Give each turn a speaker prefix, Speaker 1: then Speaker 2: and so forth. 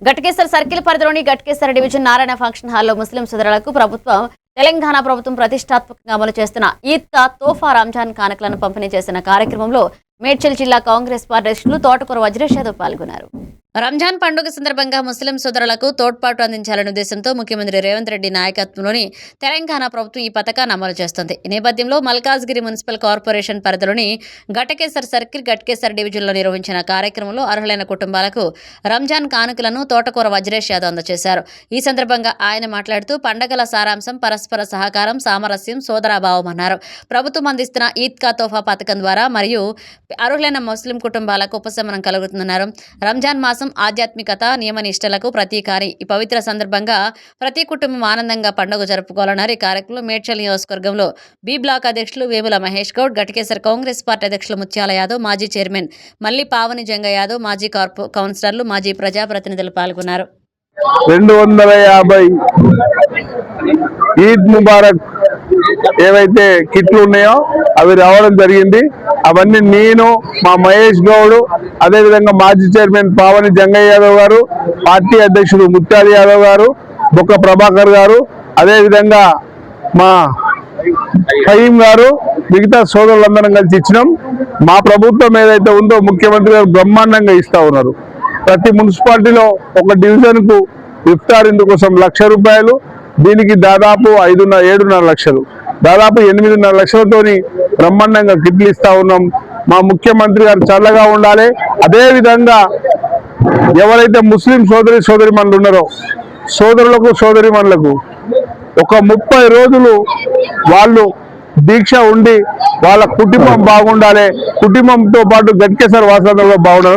Speaker 1: Ghatkesar circle పరిధిలోని Ghatkesar division Narayana function హాల్లో ముస్లిం సోదరులకు తెలంగాణ ప్రభుత్వం ప్రతిష్టాత్మకంగా అమలు చేస్తున్న ఈద్గా తోఫా రంజాన్ కానుకలను పంపిణీ చేసిన కార్యక్రమంలో మేడ్చల్ జిల్లా కాంగ్రెస్ పార్టీ అధ్యక్షులు తోటకూర వజ్రేష్ యాదవ్ పాల్గొన్నారు. రంజాన్ పండుగ సందర్భంగా ముస్లిం సోదరులకు తోడ్పాటు అందించాలనే ఉద్దేశంతో ముఖ్యమంత్రి రేవంత్ రెడ్డి నాయకత్వంలోని తెలంగాణ ప్రభుత్వం ఈ పథకాన్ని అమలు చేస్తుంది. ఈ నేపథ్యంలో మల్కాజ్గిరి మున్సిపల్ కార్పొరేషన్ పరిధిలోని ఘటకేసర్ సర్కిల్ ఘటకేసర్ డివిజన్లో నిర్వహించిన కార్యక్రమంలో అర్హులైన కుటుంబాలకు రంజాన్ కానుకలను తోటకూర వజ్రేష్ యాదవ్ అందజేశారు. ఈ సందర్భంగా ఆయన మాట్లాడుతూ పండగల సారాంశం పరస్పర సహకారం, సామరస్యం, సోదరాభావం అన్నారు. ప్రభుత్వం అందిస్తున్న ఈద్గా తోఫా పథకం ద్వారా మరియు అర్హులైన ముస్లిం కుటుంబాలకు ఉపశమనం కలుగుతుందన్నారు. రంజాన్ మాసం ఆధ్యాత్మికత, నియమనిష్టలకు ప్రతీకారి. ఈ పవిత్ర సందర్భంగా ప్రతి కుటుంబం ఆనందంగా పండుగ జరుపుకోవాలన్నారు. ఈ కార్యక్రమంలో మేడ్చల్ నియోజకవర్గంలో బి బ్లాక్ అధ్యక్షులు వేముల మహేష్ గౌడ్, ఘటకేసర్ కాంగ్రెస్ పార్టీ అధ్యక్షులు ముత్యాల యాదవ్, మాజీ చైర్మన్ మల్లి పావని జంగ యాదవ్, మాజీ కౌన్సిలర్లు, మాజీ ప్రజాప్రతినిధులు పాల్గొన్నారు.
Speaker 2: 250 ఈద్ ముబారక్ ఏవైతే కిట్లు ఉన్నాయో అవి రావడం జరిగింది. అవన్నీ నేను, మా మహేష్ గౌడ్, అదేవిధంగా మాజీ చైర్మన్ పావని జంగయ్య యాదవ్ గారు, పార్టీ అధ్యక్షుడు ముత్యాల యాదవ్ గారు, బొక్క ప్రభాకర్ గారు, అదేవిధంగా మా ఖయీం గారు, మిగతా సోదరులందరం కలిసి ఇచ్చినాం. మా ప్రభుత్వం ఏదైతే ఉందో ముఖ్యమంత్రి గారు బ్రహ్మాండంగా ఇస్తా ఉన్నారు. ప్రతి మున్సిపాలిటీలో ఒక డివిజన్ కు ఇఫ్తార్ ఇందుకోసం ₹1,00,000, దీనికి దాదాపు 7.5 లక్షలు, దాదాపు 8.5 లక్షలతోని బ్రహ్మాండంగా కిట్లు ఇస్తా ఉన్నాం. మా ముఖ్యమంత్రి గారు చల్లగా ఉండాలి. అదేవిధంగా ఎవరైతే ముస్లిం సోదరిమణులు ఉన్నారో సోదరులకు సోదరిమణులకు ఒక 30 రోజులు వాళ్ళు దీక్ష ఉండి వాళ్ళ కుటుంబం బాగుండాలి, కుటుంబంతో పాటు ఘటకేసర్ వాసులందరూ బాగుండాలి.